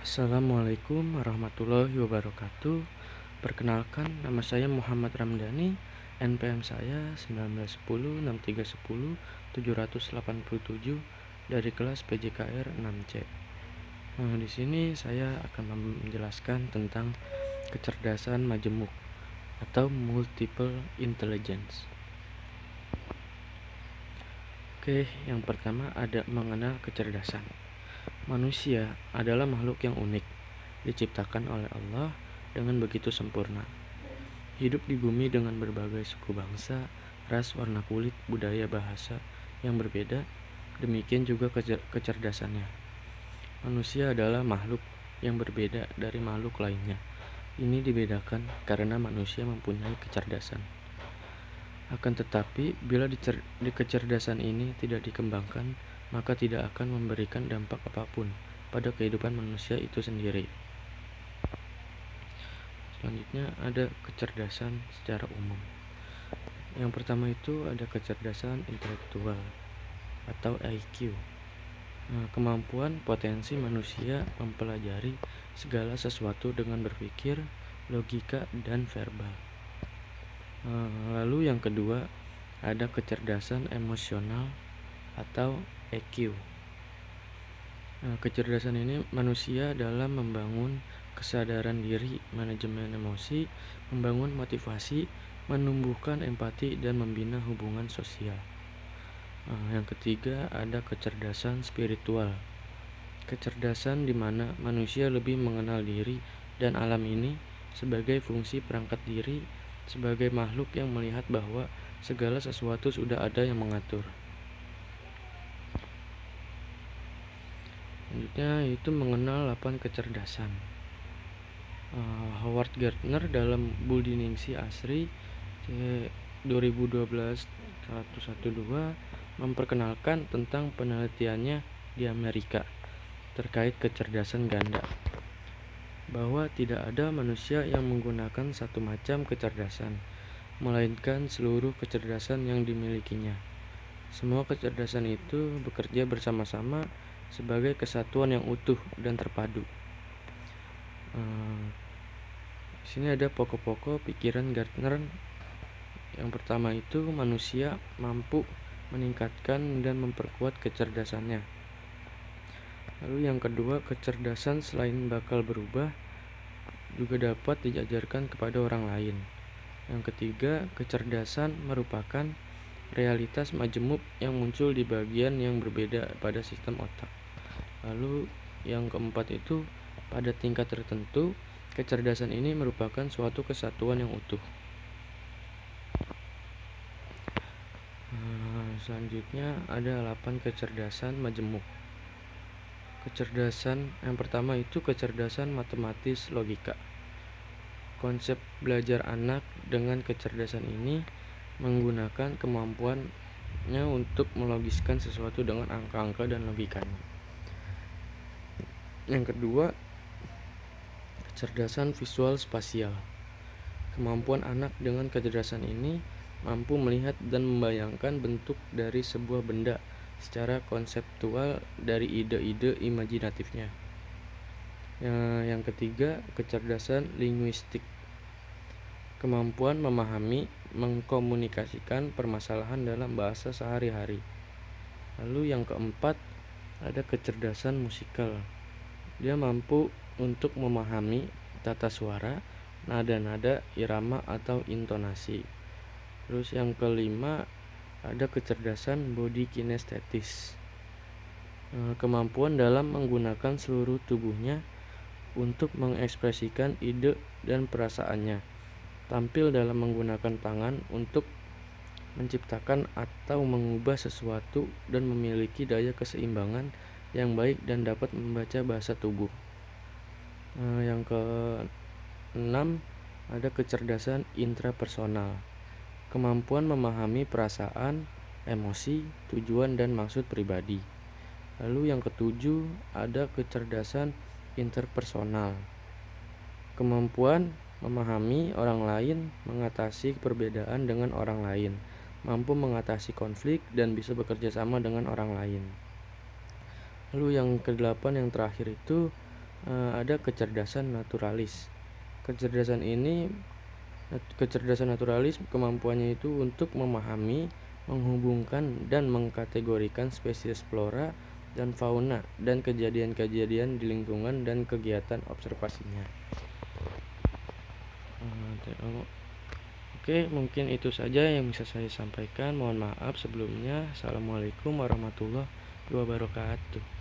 Assalamualaikum warahmatullahi wabarakatuh. Perkenalkan, nama saya Muhammad Ramdhani. NPM saya 19106310 787 dari kelas PJKR 6C. Di sini saya akan menjelaskan tentang kecerdasan majemuk atau multiple intelligence. Oke, yang pertama ada mengenal kecerdasan. Manusia adalah makhluk yang unik, diciptakan oleh Allah dengan begitu sempurna. Hidup di bumi dengan berbagai suku bangsa, ras, warna kulit, budaya, bahasa yang berbeda, demikian juga kecerdasannya. Manusia adalah makhluk yang berbeda dari makhluk lainnya. Ini dibedakan karena manusia mempunyai kecerdasan. Akan tetapi, bila kecerdasan ini tidak dikembangkan, maka tidak akan memberikan dampak apapun pada kehidupan manusia itu sendiri. Selanjutnya ada kecerdasan secara umum. Yang pertama itu ada kecerdasan intelektual atau IQ. Kemampuan potensi manusia mempelajari segala sesuatu dengan berpikir, logika, dan verbal. Lalu yang kedua ada kecerdasan emosional atau EQ. Kecerdasan ini manusia dalam membangun kesadaran diri, manajemen emosi, membangun motivasi, menumbuhkan empati, dan membina hubungan sosial. Yang ketiga ada kecerdasan spiritual. Kecerdasan di mana manusia lebih mengenal diri dan alam ini sebagai fungsi perangkat diri, sebagai makhluk yang melihat bahwa segala sesuatu sudah ada yang mengatur. Selanjutnya itu mengenal 8 kecerdasan. Howard Gardner dalam Bulldiningsi Asri 2012-112 memperkenalkan tentang penelitiannya di Amerika terkait kecerdasan ganda, bahwa tidak ada manusia yang menggunakan satu macam kecerdasan, melainkan seluruh kecerdasan yang dimilikinya. Semua kecerdasan itu bekerja bersama-sama sebagai kesatuan yang utuh dan terpadu. Di sini ada pokok-pokok pikiran Gardner. Yang pertama itu manusia mampu meningkatkan dan memperkuat kecerdasannya. Lalu yang kedua, kecerdasan selain bakal berubah juga dapat diajarkan kepada orang lain. Yang ketiga, kecerdasan merupakan realitas majemuk yang muncul di bagian yang berbeda pada sistem otak. Lalu yang keempat itu pada tingkat tertentu kecerdasan ini merupakan suatu kesatuan yang utuh. Selanjutnya ada 8 kecerdasan majemuk. Kecerdasan yang pertama itu kecerdasan matematis logika. Konsep belajar anak dengan kecerdasan ini menggunakan kemampuannya untuk melogiskan sesuatu dengan angka-angka dan logikanya. Yang kedua, kecerdasan visual spasial. Kemampuan anak dengan kecerdasan ini mampu melihat dan membayangkan bentuk dari sebuah benda secara konseptual dari ide-ide imajinatifnya. Yang ketiga, kecerdasan linguistik. Kemampuan memahami, mengkomunikasikan permasalahan dalam bahasa sehari-hari. Lalu yang keempat, ada kecerdasan musikal. Dia mampu untuk memahami tata suara, nada-nada, irama, atau intonasi. Terus yang kelima ada kecerdasan body kinestetis. Kemampuan dalam menggunakan seluruh tubuhnya untuk mengekspresikan ide dan perasaannya. Tampil dalam menggunakan tangan untuk menciptakan atau mengubah sesuatu dan memiliki daya keseimbangan yang baik dan dapat membaca bahasa tubuh. Yang keenam ada kecerdasan intrapersonal. Kemampuan memahami perasaan, emosi, tujuan, dan maksud pribadi. Lalu yang ketujuh ada kecerdasan interpersonal. Kemampuan memahami orang lain, mengatasi perbedaan dengan orang lain, mampu mengatasi konflik, dan bisa bekerja sama dengan orang lain. Lalu yang kedelapan yang terakhir itu ada kecerdasan naturalis. Kecerdasan naturalis kemampuannya itu untuk memahami, menghubungkan dan mengkategorikan spesies flora dan fauna dan kejadian-kejadian di lingkungan dan kegiatan observasinya. Oke, mungkin itu saja yang bisa saya sampaikan. Mohon maaf sebelumnya. Assalamualaikum warahmatullahi wabarakatuh.